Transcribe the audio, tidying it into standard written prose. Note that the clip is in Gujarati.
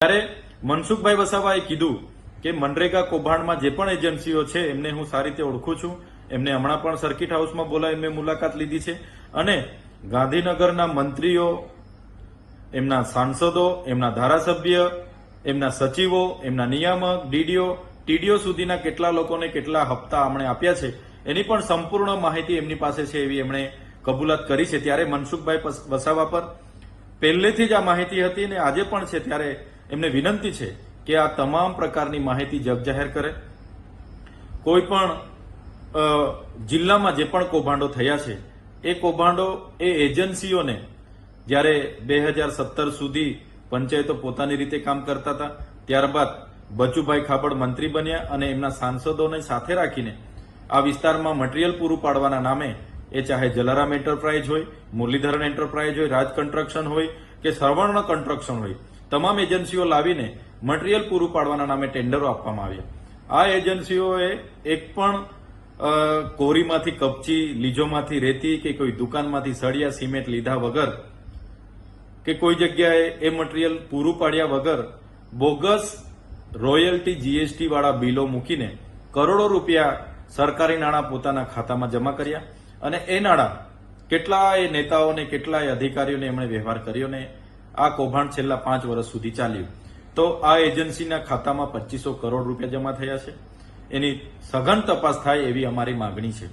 ત્યારે મનસુખભાઈ વસાવાએ કીધું કે મનરેગા કૌભાંડમાં જે પણ એજન્સીઓ છે એમને હું સારી રીતે ઓળખું છું. એમને હમણાં પણ સર્કિટ હાઉસમાં બોલાવી મેં મુલાકાત લીધી છે અને ગાંધીનગરના મંત્રીઓ, એમના સાંસદો, એમના ધારાસભ્ય, એમના સચિવો, એમના નિયામક, ડીડીઓ, ટીડીઓ સુધીના કેટલા લોકોને કેટલા હપ્તા અમને આપ્યા છે એની પણ સંપૂર્ણ માહિતી એમની પાસે છે એવી એમણે કબૂલાત કરી છે. ત્યારે મનસુખભાઈ વસાવા પર પહેલેથી જ આ માહિતી હતી અને આજે પણ છે. ત્યારે એમને વિનંતી છે કે આ તમામ પ્રકારની માહિતી જગજાહેર કરે. કોઈ પણ જિલ્લામાં જે પણ કૌભાંડો થયા છે એ કૌભાંડો એ એજન્સીઓને જ્યારે 2017 સુધી પંચાયતો પોતાની રીતે કામ કરતા હતા, ત્યારબાદ બચુભાઈ ખાબડ મંત્રી બન્યા અને એમના સાંસદોને સાથે રાખીને આ વિસ્તારમાં મટીરીયલ પૂરું પાડવાના નામે એ ચાહે જલારામ એન્ટરપ્રાઇઝ હોય, મુરલીધરન એન્ટરપ્રાઇઝ હોય, રાજ કન્સ્ટ્રક્શન હોય કે સર્વર્ણ કન્સ્ટ્રક્શન હોય, તમામ એજન્સીઓ લાવીને મટીરીયલ પૂરું પાડવાના નામે ટેન્ડરો આપવામાં આવ્યા. આ એજન્સીઓએ એક પણ કોરીમાંથી કપચી, લીજોમાંથી રેતી કે કોઈ દુકાનમાંથી સળિયા સિમેન્ટ લીધા વગર કે કોઈ જગ્યાએ એ મટીરીયલ પૂરું પાડ્યા વગર બોગસ રોયલ્ટી જીએસટી વાળા બિલો મૂકીને કરોડો રૂપિયા સરકારી નાણાં પોતાના ખાતામાં જમા કર્યા અને એ નાણાં કેટલાય નેતાઓને, કેટલાય અધિકારીઓને એમણે વ્યવહાર કર્યો ને આ કૌભાંડ છેલ્લા 5 વર્ષ સુધી ચાલ્યું. તો આ એજન્સીના ખાતામાં 2500 કરોડ રૂપિયા જમા થયા છે. એની સઘન તપાસ થાય એવી અમારી માંગણી છે.